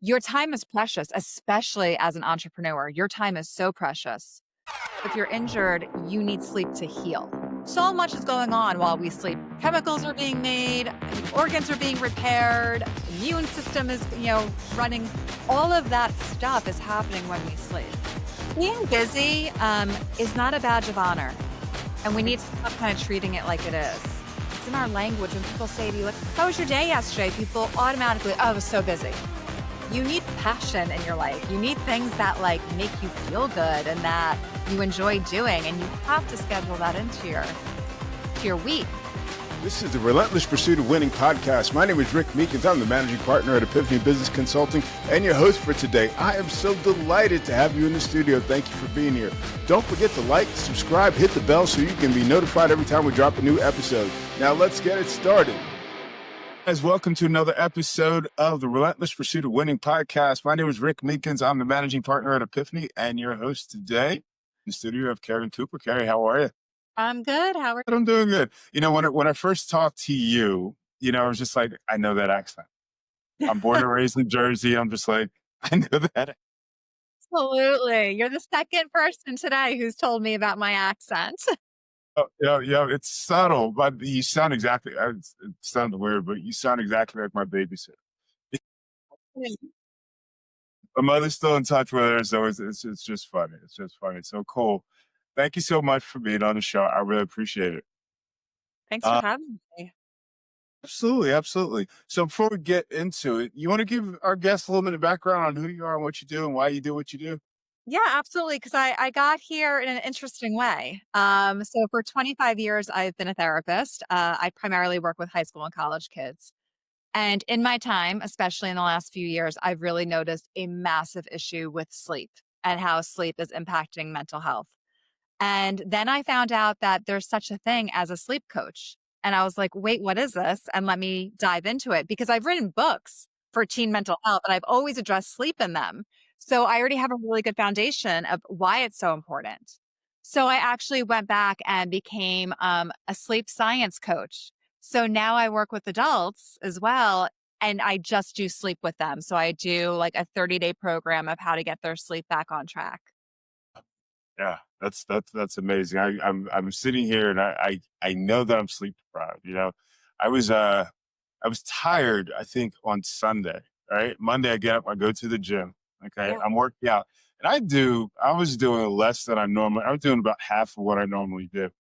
Your time is precious, especially as an entrepreneur. Your time is so precious. If you're injured, you need sleep to heal. So much is going on while we sleep. Chemicals are being made, organs are being repaired, immune system is, running. All of that stuff is happening when we sleep. Being busy is not a badge of honor, and we need to stop kind of treating it like it is. It's in our language. When people say to you, like, how was your day yesterday? People automatically, oh, I was so busy. You need passion in your life. You need things that make you feel good and that you enjoy doing, and you have to schedule that into your week. This is the Relentless Pursuit of Winning podcast. My name is Rick Meekins. I'm the managing partner at Epiphany Business Consulting and your host for today. I am so delighted to have you in the studio. Thank you for being here. Don't forget to like, subscribe, hit the bell so you can be notified every time we drop a new episode. Now let's get it started. Guys, welcome to another episode of the Relentless Pursuit of Winning podcast. My name is Rick Meekins. I'm the managing partner at Epiphany and your host today. In the studio of Keri Cooper. Keri, how are you? I'm good. How are you? I'm doing good. When I first talked to you, I was just like, I know that accent. I'm born and raised in Jersey. I'm just like, I know that. Absolutely. You're the second person today who's told me about my accent. Oh, yeah, it's subtle, but you sound exactly, it sounds weird, but you sound exactly like my babysitter. My mother's still in touch with her, so it's just funny. It's just funny. So cool. Thank you so much for being on the show. I really appreciate it. Thanks for having me. Absolutely, absolutely. So before we get into it, you want to give our guests a little bit of background on who you are and what you do and why you do what you do? Yeah, absolutely. Because I got here in an interesting way. So for 25 years, I've been a therapist. I primarily work with high school and college kids. And in my time, especially in the last few years, I've really noticed a massive issue with sleep and how sleep is impacting mental health. And then I found out that there's such a thing as a sleep coach. And I was like, wait, what is this? And let me dive into it because I've written books for teen mental health and I've always addressed sleep in them. So I already have a really good foundation of why it's so important. So I actually went back and became a sleep science coach. So now I work with adults as well. And I just do sleep with them. So I do like a 30-day program of how to get their sleep back on track. Yeah, that's amazing. I'm sitting here and I know that I'm sleep deprived. I was I was tired, I think, on Sunday. Right. Monday I get up, I go to the gym. Okay. Yeah. I'm working out. And I was doing less than I was doing about half of what I normally do.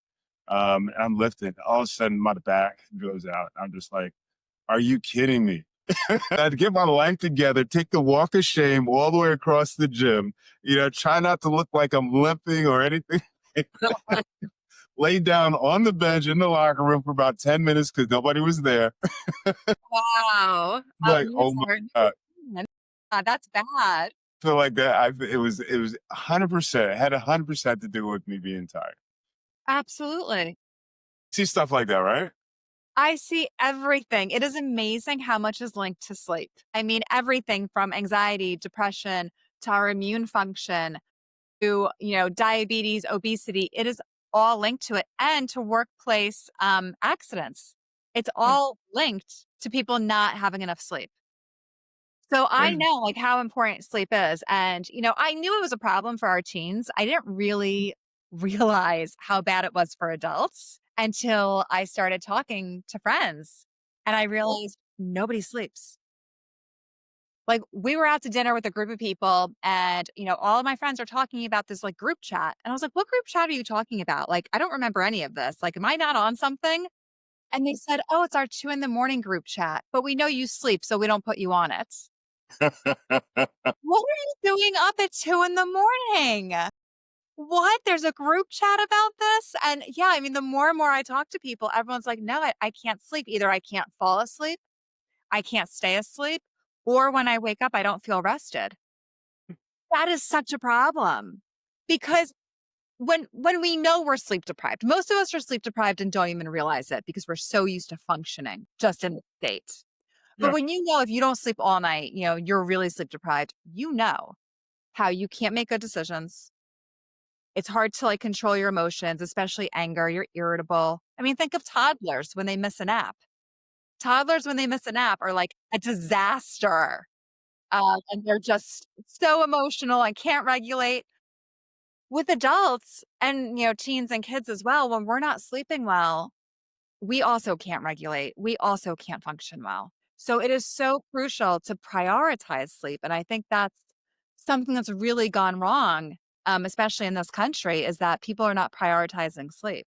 And I'm lifting. All of a sudden my back goes out. I'm just like, are you kidding me? I had to get my life together, take the walk of shame all the way across the gym, try not to look like I'm limping or anything. Lay down on the bench in the locker room for about 10 minutes because nobody was there. Wow. Like, oh my God. That's bad. Feel like that. It was 100%. It had 100% to do with me being tired. Absolutely. See stuff like that, right? I see everything. It is amazing how much is linked to sleep. I mean, everything from anxiety, depression, to our immune function, to, diabetes, obesity. It is all linked to it and to workplace accidents. It's all linked to people not having enough sleep. So I Crazy. know how important sleep is. And, I knew it was a problem for our teens. I didn't really realize how bad it was for adults until I started talking to friends and I realized nobody sleeps. Like we were out to dinner with a group of people and, all of my friends are talking about this group chat. And I was like, what group chat are you talking about? I don't remember any of this. Am I not on something? And they said, oh, it's our 2 a.m. group chat, but we know you sleep, so we don't put you on it. What are you doing up at 2 a.m? What? There's a group chat about this? And yeah, I mean, the more and more I talk to people, everyone's like, no, I can't sleep. Either I can't fall asleep, I can't stay asleep, or when I wake up, I don't feel rested. That is such a problem because when we know we're sleep deprived, most of us are sleep deprived and don't even realize it because we're so used to functioning just in the state. But Yeah. when if you don't sleep all night, you're really sleep deprived, how you can't make good decisions. It's hard to control your emotions, especially anger. You're irritable. I mean, think of toddlers when they miss a nap. Toddlers when they miss a nap are like a disaster. and they're just so emotional and can't regulate. With adults and, teens and kids as well, when we're not sleeping well, we also can't regulate. We also can't function well. So it is so crucial to prioritize sleep. And I think that's something that's really gone wrong, especially in this country, is that people are not prioritizing sleep.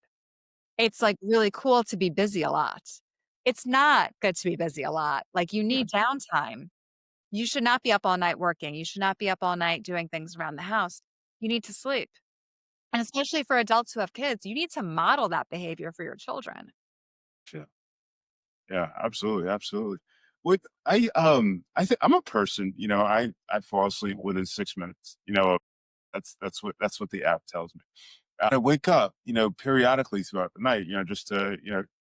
It's like really cool to be busy a lot. It's not good to be busy a lot. Like you Yeah, need downtime. You should not be up all night working. You should not be up all night doing things around the house. You need to sleep. And especially for adults who have kids, you need to model that behavior for your children. yeah, yeah, absolutely, absolutely. With I think I'm a person. I fall asleep within 6 minutes. That's what the app tells me. I wake up, periodically throughout the night, just to,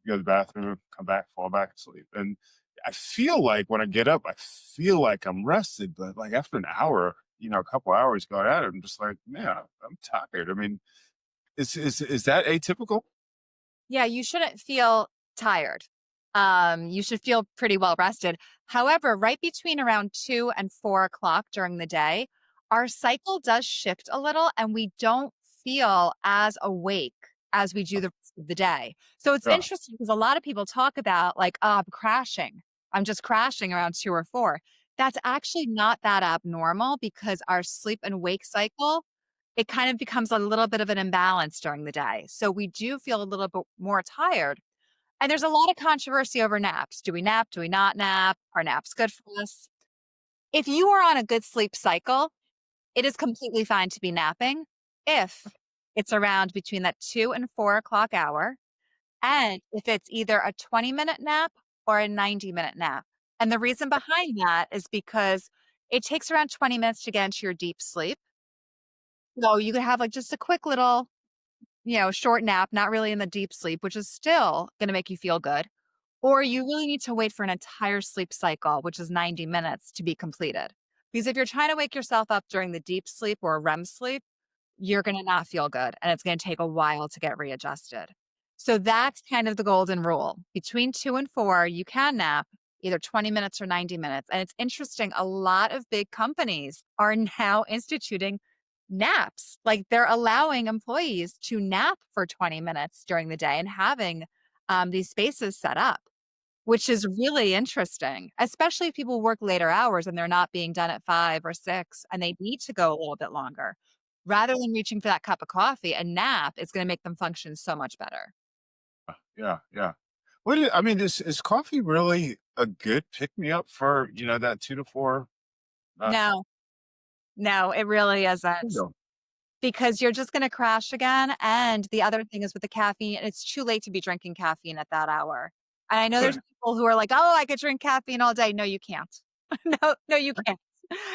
go to the bathroom, come back, fall back asleep. And I feel like when I get up, I feel like I'm rested, but like after an hour, a couple hours going at it, I'm just like, man, I'm tired. I mean, is that atypical? Yeah, you shouldn't feel tired. You should feel pretty well rested. However, right between around 2 and 4 o'clock during the day, our cycle does shift a little and we don't feel as awake as we do the rest of the day. So it's Yeah, interesting because a lot of people talk about like, oh, I'm crashing. I'm just crashing around 2 or 4. That's actually not that abnormal because our sleep and wake cycle, it kind of becomes a little bit of an imbalance during the day. So we do feel a little bit more tired. And there's a lot of controversy over naps. Do we nap? Do we not nap? Are naps good for us? If you are on a good sleep cycle, it is completely fine to be napping if it's around between that 2 and 4 o'clock hour. And if it's either a 20-minute nap or a 90-minute nap. And the reason behind that is because it takes around 20 minutes to get into your deep sleep. So you could have like just a quick little, short nap, not really in the deep sleep, which is still going to make you feel good. Or you really need to wait for an entire sleep cycle, which is 90 minutes to be completed. Because if you're trying to wake yourself up during the deep sleep or REM sleep, you're going to not feel good and it's going to take a while to get readjusted. So that's kind of the golden rule. Between 2 and 4, you can nap either 20 minutes or 90 minutes. And it's interesting, a lot of big companies are now instituting naps. Like they're allowing employees to nap for 20 minutes during the day and having these spaces set up, which is really interesting, especially if people work later hours and they're not being done at 5 or 6 and they need to go a little bit longer. Rather than reaching for that cup of coffee, a nap is going to make them function so much better. yeah, yeah. I mean, is coffee really a good pick me up for that 2 to 4? Uh, No, no, it really isn't. no. Because you're just gonna crash again, and the other thing is with the caffeine, it's too late to be drinking caffeine at that hour. And I know there's Really? people who are like, "Oh, I could drink caffeine all day." No, you can't. No, no, you can't.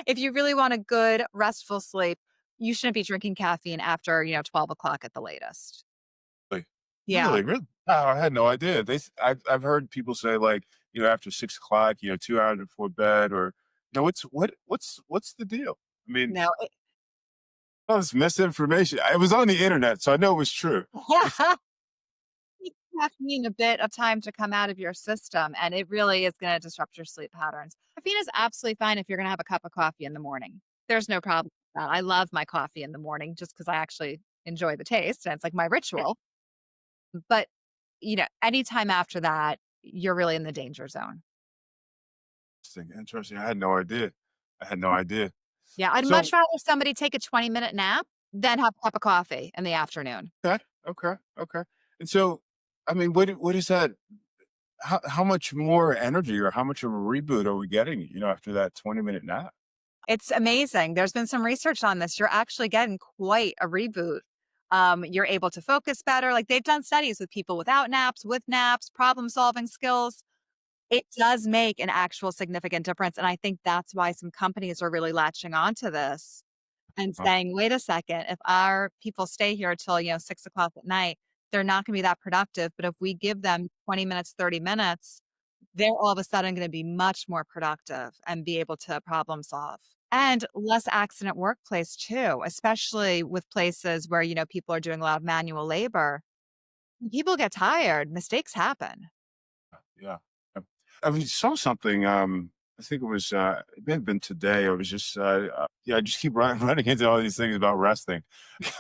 If you really want a good, restful sleep, you shouldn't be drinking caffeine after, 12 o'clock at the latest. Really? Yeah. Really? Really? Oh, I had no idea. I've heard people say like, after 6 o'clock, 2 hours before bed, or what's the deal? I mean, No, that was misinformation. It was on the internet, so I know it was true. caffeine a bit of time to come out of your system, and it really is gonna disrupt your sleep patterns. Caffeine is absolutely fine if you're gonna have a cup of coffee in the morning. There's no problem with that. I love my coffee in the morning just because I actually enjoy the taste, and it's like my ritual. But, anytime after that, you're really in the danger zone. Interesting. Interesting. I had no idea. I had no idea. Yeah, I'd much So, rather somebody take a 20-minute nap than have a cup of coffee in the afternoon. okay, okay, okay. And so, I mean, what is that? How much more energy or how much of a reboot are we getting? After that 20-minute nap. It's amazing. There's been some research on this. You're actually getting quite a reboot. You're able to focus better. Like they've done studies with people without naps, with naps, problem solving skills. It does make an actual significant difference. And I think that's why some companies are really latching onto this and Huh. saying, wait a second, if our people stay here till, 6 o'clock at night, they're not going to be that productive. But if we give them 20 minutes, 30 minutes, they're all of a sudden going to be much more productive and be able to problem solve. And less accident workplace too, especially with places where, people are doing a lot of manual labor. When people get tired, mistakes happen. Yeah. Yeah. I mean, saw something. I think it was, it may have been today. I was just, yeah, I just keep running into all these things about resting.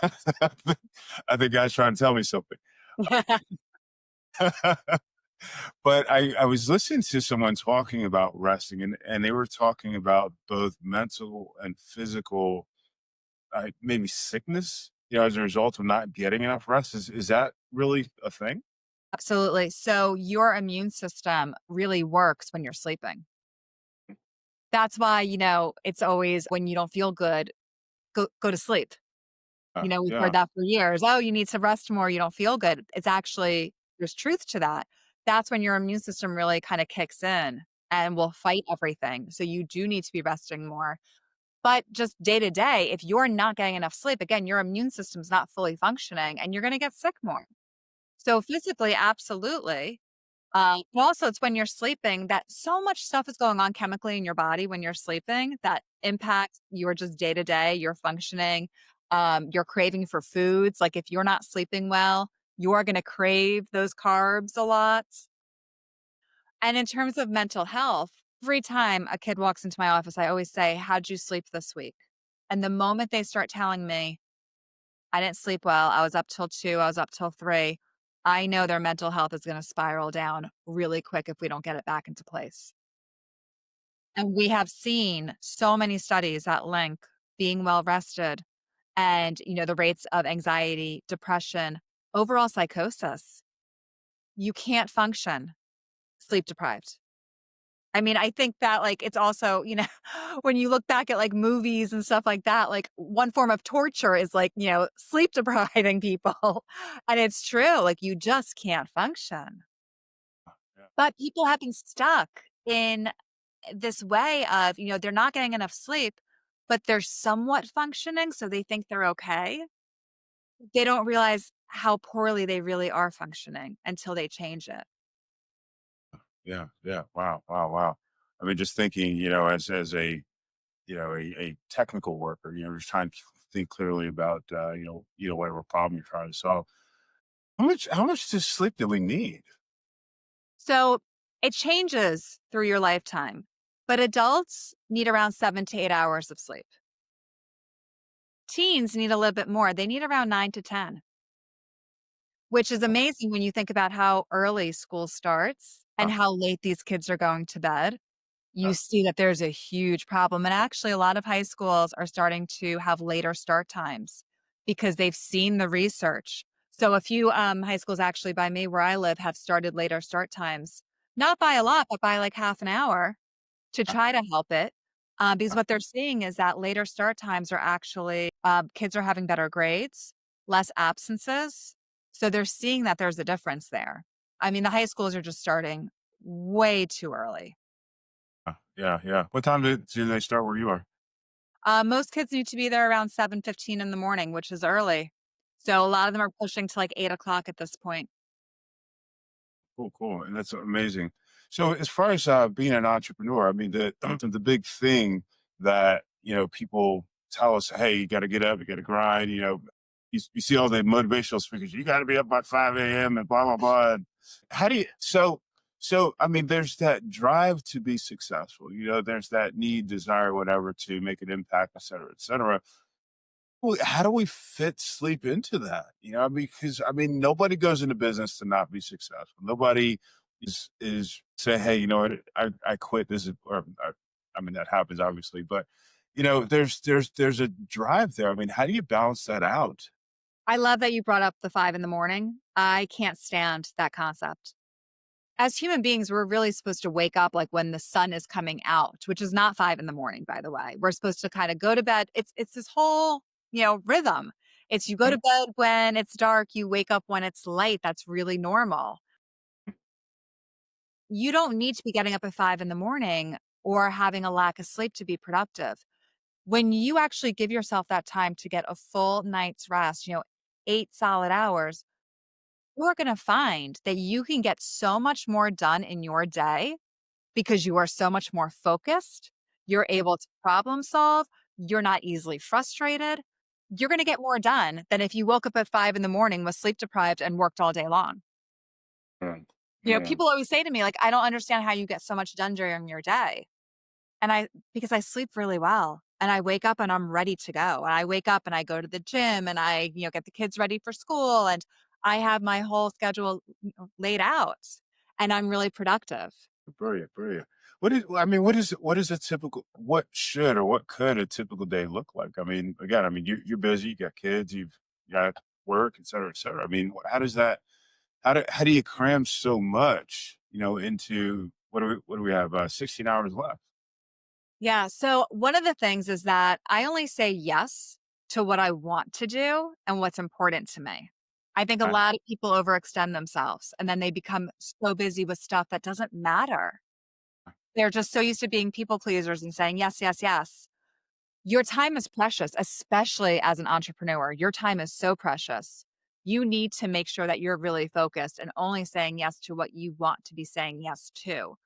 I think God's trying to tell me something. But I was listening to someone talking about resting, and they were talking about both mental and physical, maybe sickness, as a result of not getting enough rest. Is that really a thing? Absolutely. So your immune system really works when you're sleeping. That's why, it's always when you don't feel good, go to sleep. We've heard Yeah. that for years. Oh, you need to rest more. You don't feel good. It's actually, there's truth to that. That's when your immune system really kind of kicks in and will fight everything. So you do need to be resting more. But just day to day, if you're not getting enough sleep, again, your immune system's not fully functioning and you're going to get sick more. So physically, absolutely. But also, it's when you're sleeping that so much stuff is going on chemically in your body when you're sleeping that impacts your just day to day, your functioning, your craving for foods. Like if you're not sleeping well, you are going to crave those carbs a lot. And in terms of mental health, every time a kid walks into my office, I always say, "How'd you sleep this week?" And the moment they start telling me, I didn't sleep well, I was up till 2, I was up till 3, I know their mental health is going to spiral down really quick if we don't get it back into place. And we have seen so many studies that link being well rested and, the rates of anxiety, depression, overall psychosis. You can't function sleep deprived. I mean, I think that, like, it's also, when you look back at, like, movies and stuff like that, like, one form of torture is, like, sleep depriving people, and it's true, like, you just can't function. Yeah. But people have been stuck in this way of, they're not getting enough sleep, but they're somewhat functioning, so they think they're okay. They don't realize how poorly they really are functioning until they change it. Yeah. Yeah. Wow. Wow. Wow. I mean, just thinking, as a, a technical worker, just trying to think clearly about, whatever problem you're trying to solve. How much does sleep do we need? So it changes through your lifetime, but adults need around 7 to 8 hours of sleep. Teens need a little bit more. They need around 9 to 10, which is amazing when you think about how early school starts and Uh, how late these kids are going to bed. You uh, see that there's a huge problem. And actually, a lot of high schools are starting to have later start times because they've seen the research. So, a few high schools actually by me where I live have started later start times, not by a lot, but by like half an hour to uh, try to help it. Because uh, what they're seeing is that later start times are actually kids are having better grades, less absences. So, they're seeing that there's a difference there. I mean, the high schools are just starting way too early. yeah. Yeah. What time do they start where you are? Most kids need to be there around 7:15 in the morning, which is early. So a lot of them are pushing to like 8 o'clock at this point. Cool, cool, and that's amazing. So, as far as being an entrepreneur, I mean, the the big thing that people tell us, hey, you got to get up, you got to grind. You see all the motivational speakers. You got to be up by 5 a.m. and blah blah blah. And how do you? So, I mean, there's that drive to be successful. There's that need, desire, whatever, to make an impact, et cetera, et cetera. Well, how do we fit sleep into that? Because I mean, nobody goes into business to not be successful. Nobody is say, hey, you know what, I quit. This is, or I mean, that happens obviously, but there's a drive there. I mean, how do you balance that out? I love that you brought up the 5 in the morning. I can't stand that concept. As human beings, we're really supposed to wake up like when the sun is coming out, which is not 5 in the morning, by the way. We're supposed to kind of go to bed. It's this whole, rhythm. It's you go Mhm. to bed when it's dark, you wake up when it's light. That's really normal. You don't need to be getting up at 5 in the morning or having a lack of sleep to be productive. When you actually give yourself that time to get a full night's rest, 8 solid hours, you're going to find that you can get so much more done in your day because you are so much more focused. You're able to problem solve. You're not easily frustrated. You're going to get more done than if you woke up at 5 in the morning, was sleep deprived, and worked all day long. Mm. Mm. People always say to me, like, I don't understand how you get so much done during your day. And because I sleep really well and I wake up and I'm ready to go. And I wake up and I go to the gym and I, get the kids ready for school and I have my whole schedule laid out and I'm really productive. Brilliant, brilliant. I mean, what is a typical, what should or what could a typical day look like? I mean, again, I mean, you're busy, you got kids, you got work, et cetera, et cetera. I mean, how does that, how do you cram so much, into what do we have, 16 hours left? Yeah. So one of the things is that I only say yes to what I want to do and what's important to me. I think a Right? lot of people overextend themselves and then they become so busy with stuff that doesn't matter. They're just so used to being people pleasers and saying yes, yes, yes. Your time is precious, especially as an entrepreneur. Your time is so precious. You need to make sure that you're really focused and only saying yes to what you want to be saying yes to.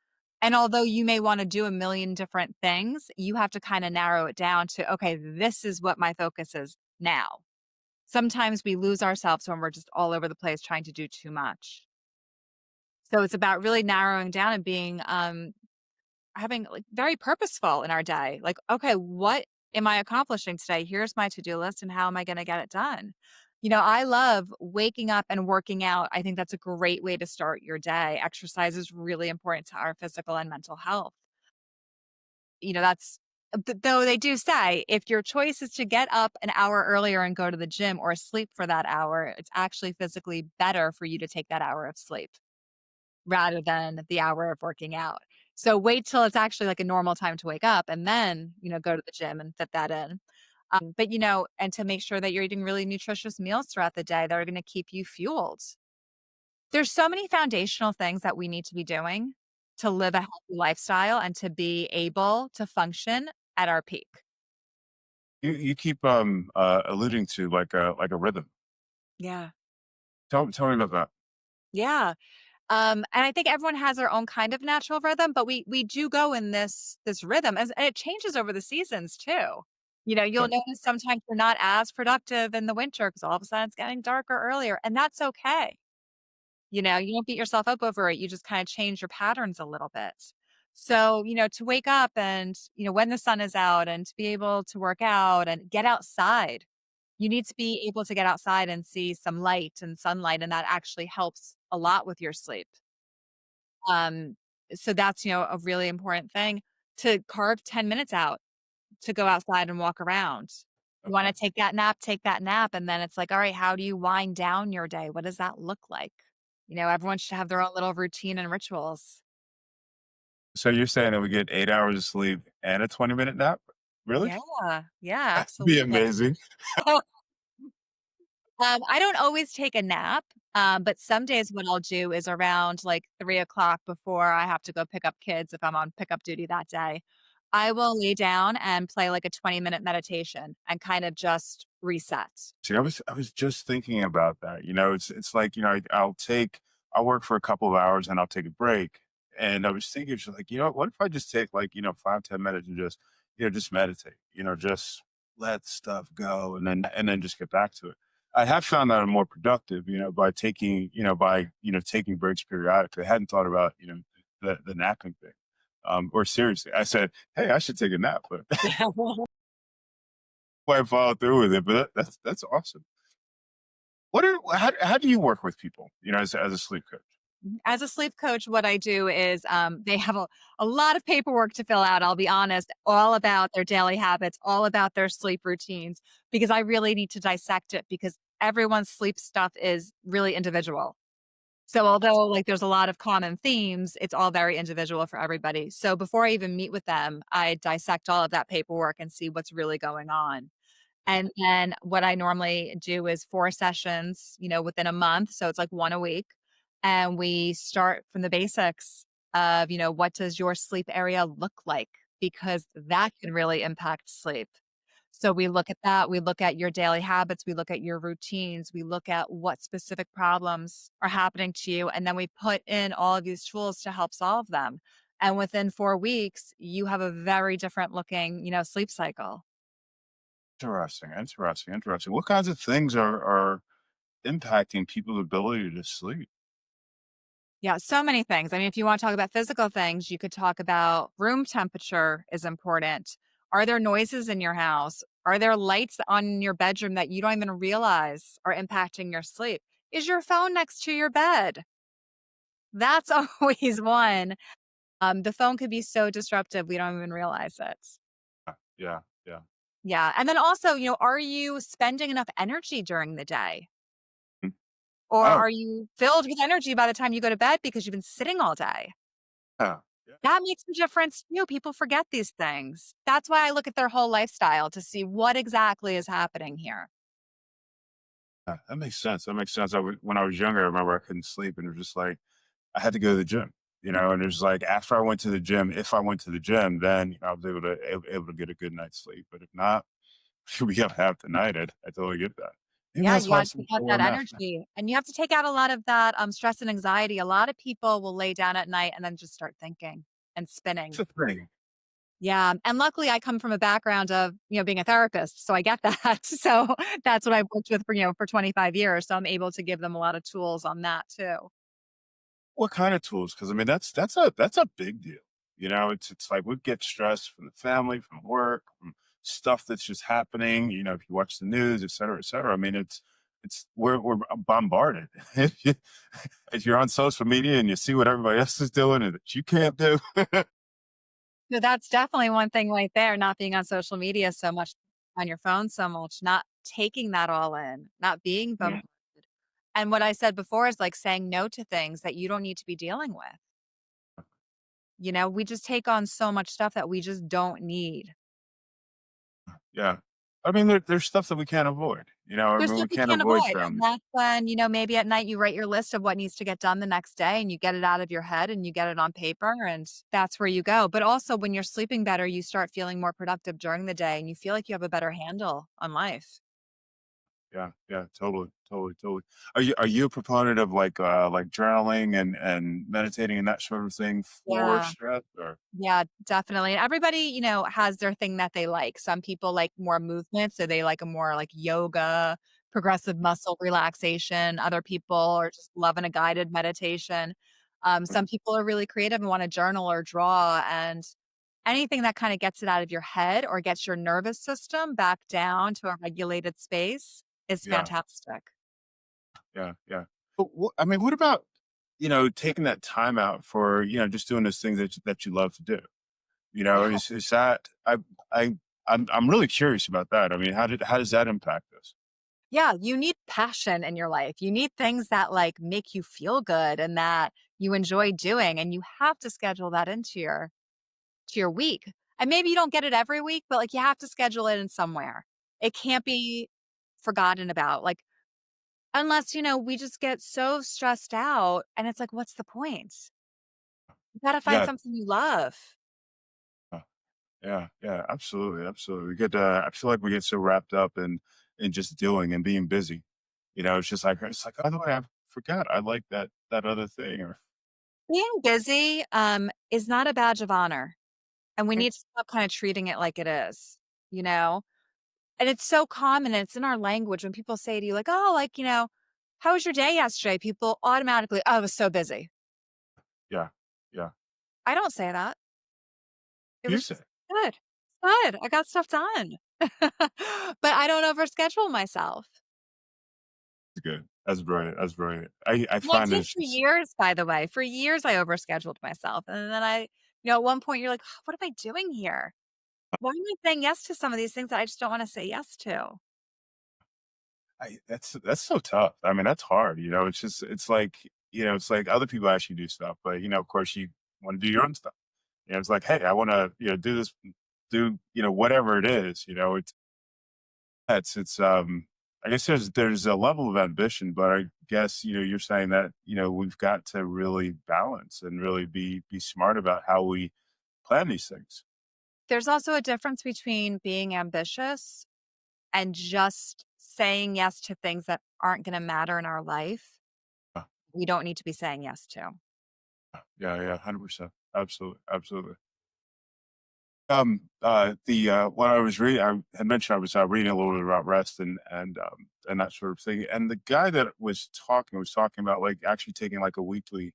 And although you may want to do a million different things, you have to kind of narrow it down to, okay, this is what my focus is now. Sometimes we lose ourselves when we're just all over the place trying to do too much. So it's about really narrowing down and being having, like, very purposeful in our day. Like, "Okay, what am I accomplishing today? Here's my to-do list, and how am I gonna get it done?" I love waking up and working out. I think that's a great way to start your day. Exercise is really important to our physical and mental health. That's though they do say if your choice is to get up an hour earlier and go to the gym or sleep for that hour, it's actually physically better for you to take that hour of sleep rather than the hour of working out. So wait till it's actually like a normal time to wake up and then, go to the gym and fit that in. But, and to make sure that you're eating really nutritious meals throughout the day that are going to keep you fueled. There's so many foundational things that we need to be doing to live a healthy lifestyle and to be able to function at our peak. You keep alluding to like a rhythm. Yeah. Tell me about that. Yeah. And I think everyone has their own kind of natural rhythm, but we do go in this rhythm and it changes over the seasons too. You'll Right. notice sometimes you're not as productive in the winter because all of a sudden it's getting darker earlier, and that's okay. You don't beat yourself up over it. You just kind of change your patterns a little bit. So, to wake up and, when the sun is out and to be able to work out and get outside, you need to be able to get outside and see some light and sunlight, and that actually helps a lot with your sleep. Um, so that's, a really important thing to carve 10 minutes out to go outside and walk around. You Okay. wanna take that nap, and then it's like, all right, how do you wind down your day? What does that look like? Everyone should have their own little routine and rituals. So you're saying that we get 8 hours of sleep and a 20-minute nap? Really? Yeah, yeah, That'd be absolutely. amazing. I don't always take a nap, but some days what I'll do is around like 3 o'clock before I have to go pick up kids if I'm on pickup duty that day. I will lay down and play like a 20-minute meditation and kind of just reset. See, I was just thinking about that. It's like, I'll work for a couple of hours and I'll take a break. And I was thinking, just like, what if I just take like, 5, 10 minutes and just meditate, just let stuff go and then just get back to it. I have found that I'm more productive, by taking breaks periodically. I hadn't thought about, the napping thing. Or seriously, I said, hey, I should take a nap, but I follow through with it. But that's awesome. How do you work with people, as a sleep coach? As a sleep coach, what I do is they have a lot of paperwork to fill out, I'll be honest, all about their daily habits, all about their sleep routines, because I really need to dissect it because everyone's sleep stuff is really individual. So although, like, there's a lot of common themes, it's all very individual for everybody. So before I even meet with them, I dissect all of that paperwork and see what's really going on. And then what I normally do is 4 sessions, within a month, so it's like 1 a week, and we start from the basics of, what does your sleep area look like? Because that can really impact sleep. So we look at that, we look at your daily habits, we look at your routines, we look at what specific problems are happening to you, and then we put in all of these tools to help solve them. And within 4 weeks, you have a very different looking, sleep cycle. Interesting, interesting, interesting. What kinds of things are impacting people's ability to sleep? Yeah, so many things. I mean, if you want to talk about physical things, you could talk about room temperature is important. Are there noises in your house? Are there lights on your bedroom that you don't even realize are impacting your sleep? Is your phone next to your bed? That's always one. The phone could be so disruptive, we don't even realize it. Yeah, yeah. Yeah. And then also, are you spending enough energy during the day? Mm. Or Oh, are you filled with energy by the time you go to bed because you've been sitting all day? yeah, yeah. That makes a difference too. People forget these things. That's why I look at their whole lifestyle to see what exactly is happening here. That makes sense. That makes sense. When I was younger, I remember I couldn't sleep, and it was just like I had to go to the gym. And it was like after I went to the gym, if I went to the gym, then I was able to get a good night's sleep. But if not, we up half the night. I totally get that. Maybe Yeah, that's you why gotta some take out people are that mad. energy, and you have to take out a lot of that, stress and anxiety. A lot of people will lay down at night and then just start thinking and It's spinning. a thing. Yeah, and luckily I come from a background of, being a therapist, so I get that. So that's what I've worked with for 25 years, so I'm able to give them a lot of tools on that too. What kind of tools? Because I mean, that's a big deal. It's like we get stress from the family, from work, from stuff that's just happening. If you watch the news, et cetera, et cetera. I mean, it's we're bombarded. If you're on social media and you see what everybody else is doing and that you can't do, So that's definitely one thing right there, not being on social media so much, on your phone so much, not taking that all in, not being yeah, bombarded. And what I said before is like saying no to things that you don't need to be dealing with. We just take on so much stuff that we just don't need. yeah. I mean, there's stuff that we can't avoid. I There's mean, stuff we you can't can't avoid avoid. And family. that's when, maybe at night you write your list of what needs to get done the next day and you get it out of your head and you get it on paper and that's where you go. But also when you're sleeping better, you start feeling more productive during the day and you feel like you have a better handle on life. Yeah, yeah, totally, totally, totally. Are you a proponent of like journaling and meditating and that sort of thing for Yeah. stress or Yeah, definitely. And everybody, has their thing that they like. Some people like more movement, so they like a more like yoga, progressive muscle relaxation. Other people are just loving a guided meditation. Some people are really creative and want to journal or draw. And anything that kind of gets it out of your head or gets your nervous system back down to a regulated space is yeah, fantastic. yeah, yeah. But I mean, what about taking that time out for just doing those things that you love to do? Yeah. Is that I I'm really curious about that. I mean, how does that impact us? Yeah, you need passion in your life. You need things that like make you feel good and that you enjoy doing and you have to schedule that into your week. And maybe you don't get it every week, but like you have to schedule it in somewhere. It can't be forgotten about. Like unless, we just get so stressed out and it's like what's the point? You got to find Yeah, something you love. uh, yeah, yeah, absolutely, absolutely. We get I feel like we get so wrapped up in just doing and being busy. It's like, by the way, I forgot I like that other thing or Being busy is not a badge of honor and we need to stop kind of treating it like it is, you know? And it's so common and it's in our language when people say to you, like, oh, like, how was your day yesterday? People automatically, oh, I was so busy. yeah, yeah. I don't say that. It You was say just good. Good. I got stuff done. But I don't overschedule myself. it's good. That's brilliant. That's brilliant. I Well, I find did it's for just years, by the way. For years, I overscheduled myself. And then at one point, you're like, what am I doing here? Why am I saying yes to some of these things that I just don't want to say yes to? that's so tough. I mean, that's hard. It's like other people actually do stuff, but of course you want to do your own stuff. It's like, hey, I want to do this, do whatever it is. It's I guess there's a level of ambition, but I guess you're saying that we've got to really balance and really be smart about how we plan these things. There's also a difference between being ambitious and just saying yes to things that aren't gonna matter in our life, Uh, we don't need to be saying yes to. Yeah, yeah, 100%. Absolutely, absolutely. The When I was reading, I had mentioned I was reading a little bit about rest and that sort of thing. And the guy that was talking about like actually taking like a weekly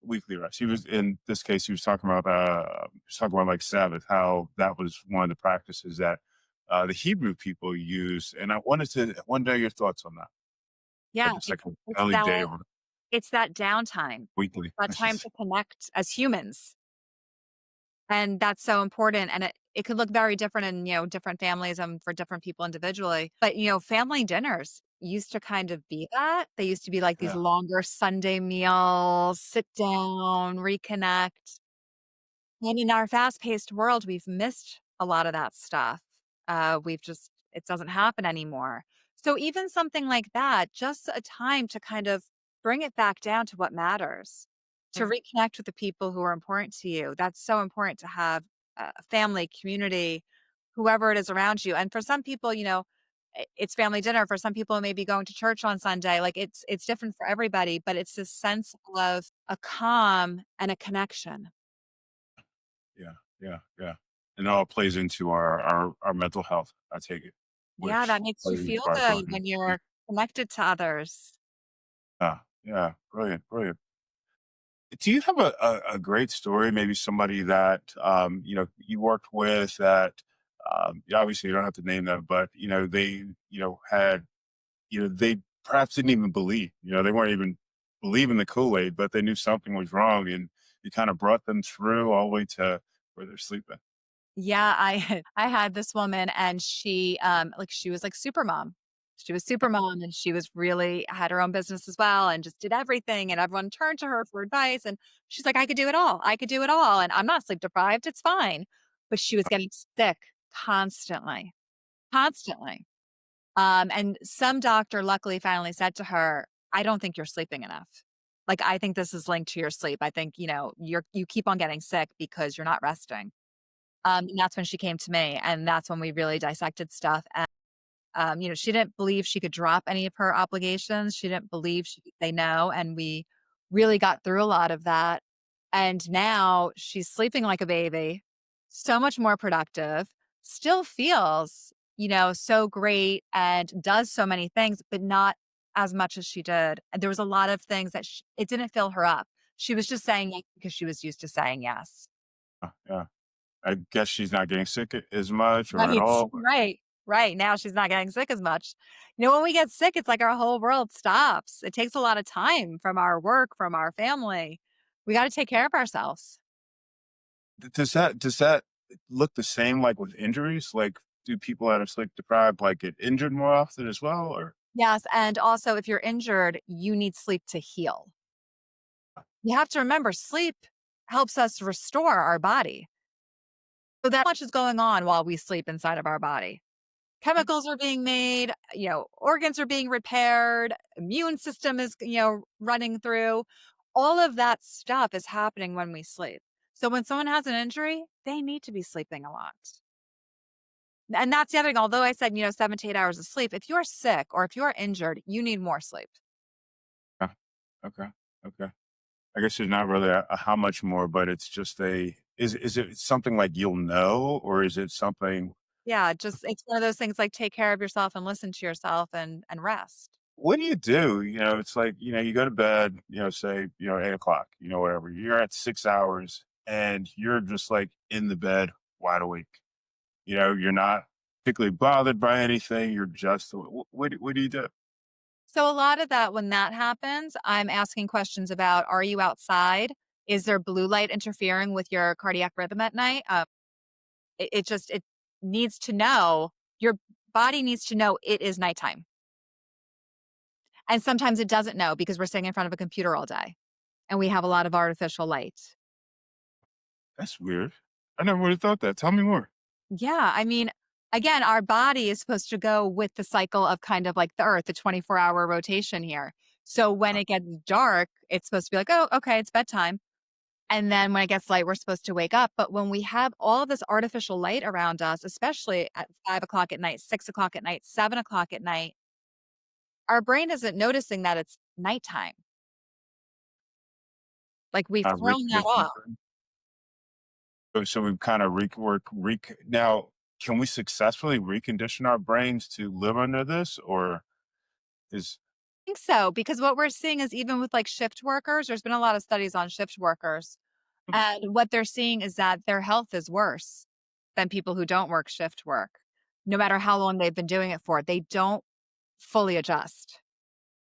weekly rest. He was in this case. He was talking about like Sabbath, how that was one of the practices that the Hebrew people use. And I want to know your thoughts on that. Yeah, But it's like an it's early day that or it's that downtime, weekly. that I should time say. to connect as humans. And that's so important, and it could look very different in, different families and for different people individually. But, family dinners used to kind of be that. They used to be like these Yeah, longer Sunday meals, sit down, reconnect. And in our fast-paced world, we've missed a lot of that stuff. It doesn't happen anymore. So even something like that, just a time to kind of bring it back down to what matters, to reconnect with the people who are important to you. That's so important to have a family, community, whoever it is around you. And for some people, it's family dinner. For some people, maybe going to church on Sunday. Like it's different for everybody, but it's this sense of a calm and a connection. yeah, yeah, yeah. And it all plays into our mental health. I take it, Yeah, that which makes you plays feel by good going. when you're connected to others. Yeah, yeah, brilliant, brilliant. Do you have a great story? Maybe somebody that you worked with that obviously you don't have to name them, but they had they perhaps didn't even believe. They weren't even believing the Kool Aid, but they knew something was wrong, and you kind of brought them through all the way to where they're sleeping. Yeah, I had this woman and she was like super mom. She was super mom and she was really had her own business as well and just did everything and everyone turned to her for advice and she's like, I could do it all. I could do it all. And I'm not sleep deprived. It's fine. But she was getting sick constantly, constantly. And some doctor luckily finally said to her, I don't think you're sleeping enough. Like, I think this is linked to your sleep. I think, you keep on getting sick because you're not resting. And that's when she came to me, and that's when we really dissected stuff. She didn't believe she could drop any of her obligations. She didn't believe she could say no. And we really got through a lot of that. And now she's sleeping like a baby, so much more productive, still feels, so great and does so many things, but not as much as she did. And there was a lot of things that it didn't fill her up. She was just saying yes because she was used to saying yes. Yeah, I guess she's not getting sick as much or at Right, all. right, right. Now she's not getting sick as much. When we get sick, it's like our whole world stops. It takes a lot of time from our work, from our family. We gotta take care of ourselves. Does that look the same like with injuries? Like, do people that are sleep deprived like get injured more often as well? Or Yes, and also if you're injured, you need sleep to heal. You have to remember sleep helps us restore our body. So that much is going on while we sleep inside of our body. Chemicals are being made, organs are being repaired, immune system is, running through. All of that stuff is happening when we sleep. So when someone has an injury, they need to be sleeping a lot. And that's the other thing. Although I said, 7 to 8 hours of sleep, if you're sick or if you're injured, you need more sleep. yeah, okay, okay. I guess there's not really a how much more, but it's just a is it something like you'll know, or is it something? Yeah, just it's one of those things like take care of yourself and listen to yourself and rest. What do you do? It's like, you go to bed, say, 8 o'clock, whatever. You're at 6 hours and you're just like in the bed, wide awake. You're not particularly bothered by anything. You're just, what do you do? So a lot of that when that happens, I'm asking questions about are you outside? Is there blue light interfering with your cardiac rhythm at night? It needs to know your body needs to know it is nighttime. And sometimes it doesn't know because we're sitting in front of a computer all day and we have a lot of artificial light. That's weird. I never would have thought that. Tell me more. Yeah, I mean, again, our body is supposed to go with the cycle of kind of like the earth, the 24-hour rotation here. So when Uh, it gets dark, it's supposed to be like, "Oh, okay, it's bedtime." And then when it gets light, we're supposed to wake up. But when we have all of this artificial light around us, especially at 5 o'clock at night, 6 o'clock at night, 7 o'clock at night, our brain isn't noticing that it's nighttime. Like we've thrown that reconditioning. off. So we've kind of now, can we successfully recondition our brains to live under this, or is? think so, because what we're seeing is even with like shift workers, there's been a lot of studies on shift workers. And what they're seeing is that their health is worse than people who don't work shift work. No matter how long they've been doing it for, they don't fully adjust.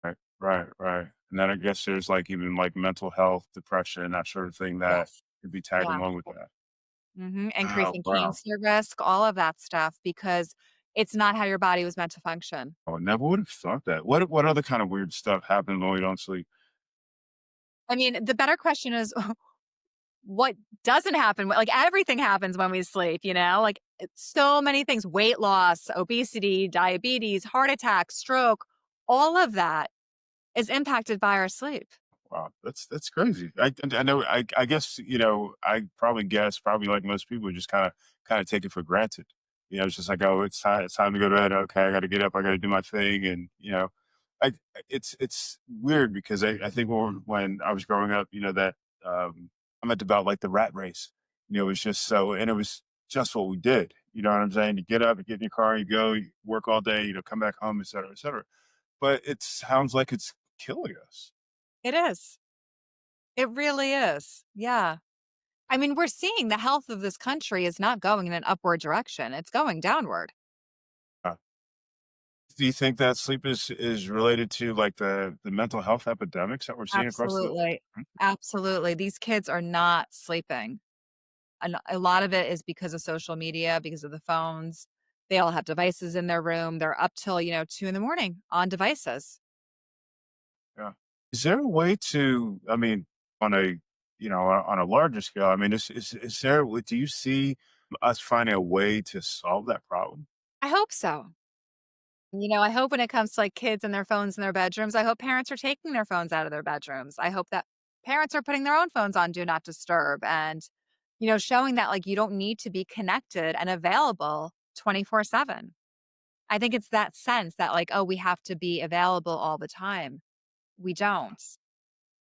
Right, right, right. And then I guess there's like even like mental health, depression, that sort of thing that Yes. could be tagged Yeah. along with that. Oh, Increasing wow. cancer risk, all of that stuff, because it's not how your body was meant to function. Oh, I never would have thought that. What other kind of weird stuff happens when we don't sleep? I mean, the better question is what doesn't happen? Like everything happens when we sleep, like it's so many things, weight loss, obesity, diabetes, heart attack, stroke, all of that is impacted by our sleep. Wow, that's crazy. I know. I guess I probably guess probably like most people just kind of take it for granted. It's just like, oh, it's time to go to bed. Okay, I got to get up. I got to do my thing, and I it's weird because I think when I was growing up, that I meant about like the rat race. It was just so, and it was just what we did. You know what I'm saying? You get up, you get in your car, you go, you work all day, come back home, et cetera, et cetera. But it sounds like it's killing us. It is. It really is. Yeah. I mean, we're seeing the health of this country is not going in an upward direction. It's going downward. Do you think that sleep is related to, like, the mental health epidemics that we're seeing across the Absolutely. Mhm. Absolutely. These kids are not sleeping. And a lot of it is because of social media, because of the phones. They all have devices in their room. They're up till, 2 in the morning on devices. Yeah. Is there a way to I mean, on a larger scale, I mean, is there do you see us finding a way to solve that problem? I hope so. I hope when it comes to like kids and their phones in their bedrooms, I hope parents are taking their phones out of their bedrooms. I hope that parents are putting their own phones on do not disturb and, showing that like you don't need to be connected and available 24/7. I think it's that sense that like, oh, we have to be available all the time. We don't.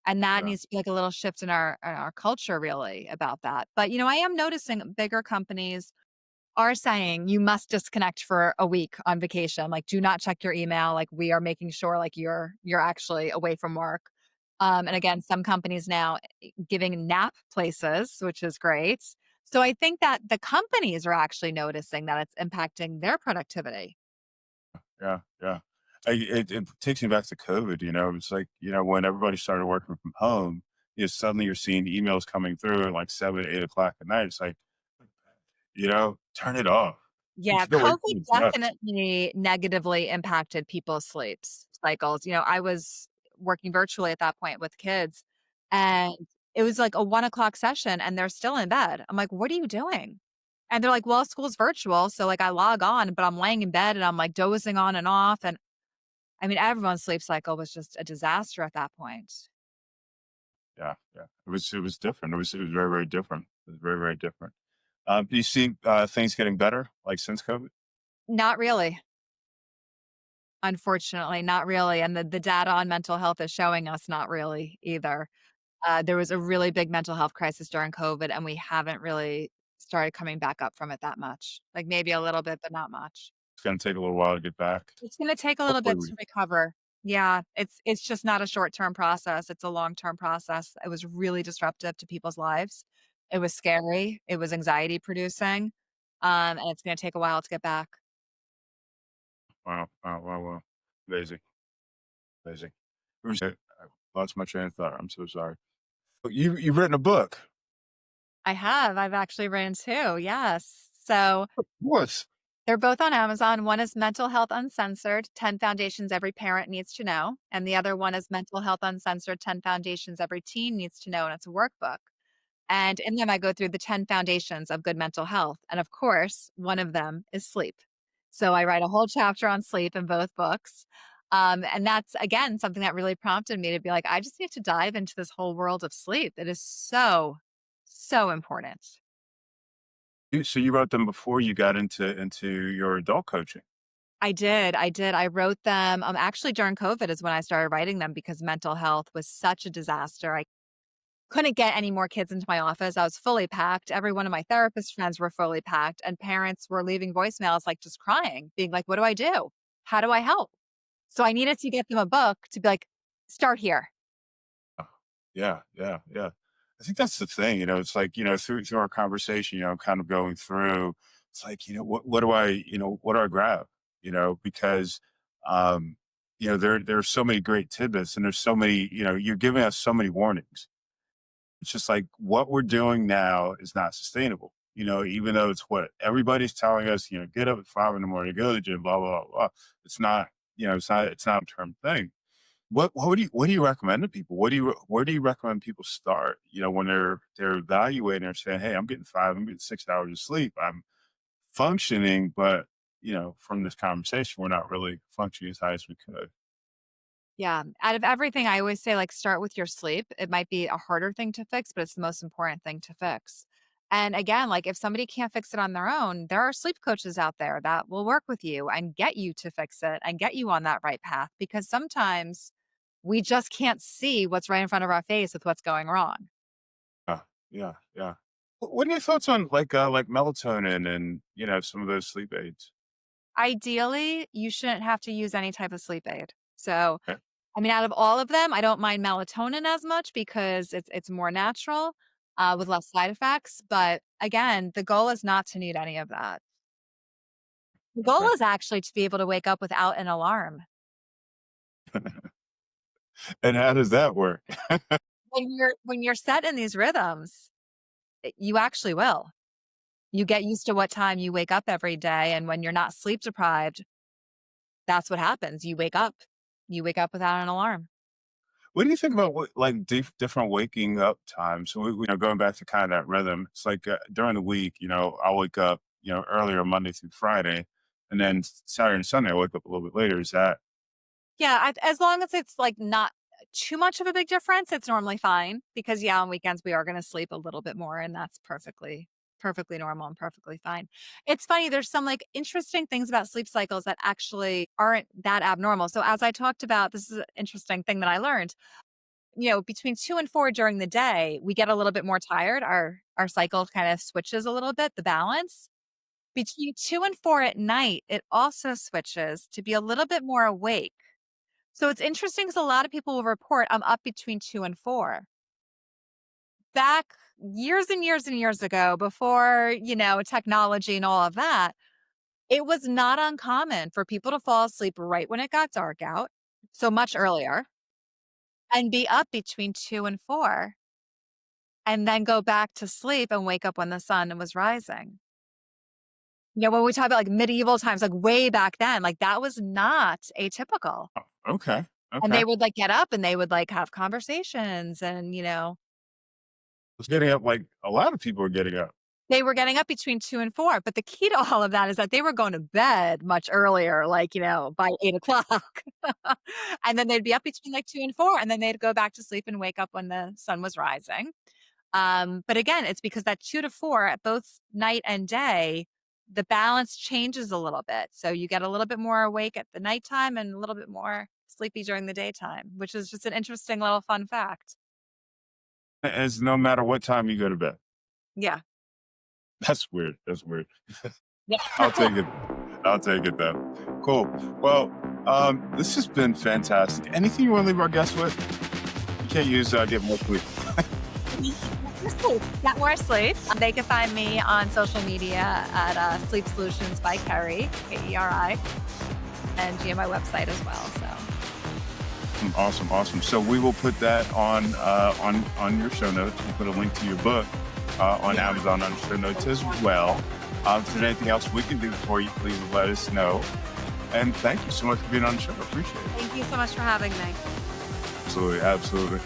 And that Yeah. needs to be like a little shift in our culture really about that. But I am noticing bigger companies are saying you must disconnect for a week on vacation. Like, do not check your email. Like, we are making sure like you're actually away from work. And again, some companies now giving nap places, which is great. So I think that the companies are actually noticing that it's impacting their productivity. Yeah, yeah. It takes me back to COVID, it's like, when everybody started working from home, suddenly you're seeing emails coming through at like 7, 8 o'clock at night. It's like, turn it off. I'm Yeah, still waiting for COVID the text. definitely negatively impacted people's sleeps cycles. I was working virtually at that point with kids, and it was like a 1 o'clock session, and they're still in bed. I'm like, "What are you doing?" And they're like, "Well, school's virtual, so like I log on, but I'm laying in bed and I'm like dozing on and off." And I mean, everyone's sleep cycle was just a disaster at that point. Yeah, yeah. It was different. It was very, very different. It was very, very different. Do you see things getting better, like since COVID? Not really, unfortunately, not really. And the data on mental health is showing us not really either. There was a really big mental health crisis during COVID, and we haven't really started coming back up from it that much. Like, maybe a little bit, but not much. It's gonna take a little while to get back. It's gonna take a little Hopefully bit we to recover. Yeah, it's just not a short-term process, it's a long-term process. It was really disruptive to people's lives. It was scary, it was anxiety producing, and it's gonna take a while to get back. wow, wow, wow, wow. Amazing, amazing. I lost my train of thought. I'm so sorry. But you've written a book. I've actually written 2, yes. So What? they're both on Amazon. One is Mental Health Uncensored, 10 Foundations Every Parent Needs to Know. And the other one is Mental Health Uncensored, 10 Foundations Every Teen Needs to Know. And it's a workbook. And in them, I go through the 10 foundations of good mental health. And of course, one of them is sleep. So I write a whole chapter on sleep in both books. And that's, again, something that really prompted me to be like, I just need to dive into this whole world of sleep. It is so, so important. So you wrote them before you got into your adult coaching. I did. I wrote them, actually during COVID is when I started writing them because mental health was such a disaster. I couldn't get any more kids into my office. I was fully packed. Every one of my therapist friends were fully packed, and parents were leaving voicemails, like, just crying, being like, "What do I do? How do I help?" So I needed to get them a book to be like, start here. Oh, yeah, yeah, yeah. I think that's the thing, it's like, through our conversation, I'm kind of going through, it's like, what do I grab? Because um, there are so many great tidbits and there's so many, you're giving us so many warnings. It's just like what we're doing now is not sustainable. Even though it's what everybody's telling us, get up at 5 in the morning, go to the gym, blah, blah, blah, blah. It's not, it's not a term thing. What do you recommend to people? Where do you recommend people start? When they're evaluating or saying, "Hey, I'm getting 5, I'm getting 6 hours of sleep. I'm functioning, but from this conversation, we're not really functioning as high as we could." Yeah. Out of everything, I always say, like, start with your sleep. It might be a harder thing to fix, but it's the most important thing to fix. And again, like, if somebody can't fix it on their own, there are sleep coaches out there that will work with you and get you to fix it and get you on that right path because sometimes we just can't see what's right in front of our face with what's going wrong. Yeah, yeah, yeah. What are your thoughts on like melatonin and some of those sleep aids? Ideally, you shouldn't have to use any type of sleep aid. So, Okay. I mean, out of all of them, I don't mind melatonin as much because it's more natural, with less side effects, but again, the goal is not to need any of that. The goal Okay. is actually to be able to wake up without an alarm. And how does that work? When you're set in these rhythms, you actually will. You get used to what time you wake up every day, and when you're not sleep deprived, that's what happens. You wake up. You wake up without an alarm. What do you think about like different waking up times? So going back to kind of that rhythm. It's like during the week, I'll wake up, earlier Monday through Friday, and then Saturday and Sunday I wake up a little bit later. Is that Yeah, as long as it's, like, not too much of a big difference, it's normally fine because, yeah, on weekends, we are gonna sleep a little bit more, and that's perfectly normal and perfectly fine. It's funny, there's some, like, interesting things about sleep cycles that actually aren't that abnormal. So, as I talked about, this is an interesting thing that I learned, between 2 and 4 during the day, we get a little bit more tired. Our cycle kinda switches a little bit, the balance. Between 2 and 4 at night, it also switches to be a little bit more awake. So it's interesting because a lot of people will report, "I'm up between 2 and 4." Back years and years and years ago, before, technology and all of that, it was not uncommon for people to fall asleep right when it got dark out, so much earlier, and be up between 2 and 4, and then go back to sleep and wake up when the sun was rising. When we talk about, like, medieval times, like, way back then, like, that was not atypical. okay? And Okay. they would, like, get up and they would, like, have conversations and, It's getting up like a lot of people are getting up. they were getting up between 2 and 4, but the key to all of that is that they were going to bed much earlier, like, by 8 o'clock, and then they'd be up between, like, 2 and 4, and then they'd go back to sleep and wake up when the sun was rising. But again, it's because that 2 to 4 at both night and day, the balance changes a little bit. So you get a little bit more awake at the nighttime and a little bit more sleepy during the daytime, which is just an interesting little fun fact. As no matter what time you go to bed. Yeah. That's weird. That's weird. Yeah. I'll take it. I'll take it though. Cool. Well, this has been fantastic. Anything you want to leave our guests with? You can't use get more sleep. Get more sleep. They can find me on social media at Sleep Solutions by Keri, Keri, and my website as well. So Awesome, awesome. So we will put that on your show notes. We'll put a link to your book on Amazon on show notes as well. If there's anything else we can do for you, please let us know. And thank you so much for being on the show. I appreciate it. thank you so much for having me. Absolutely, absolutely.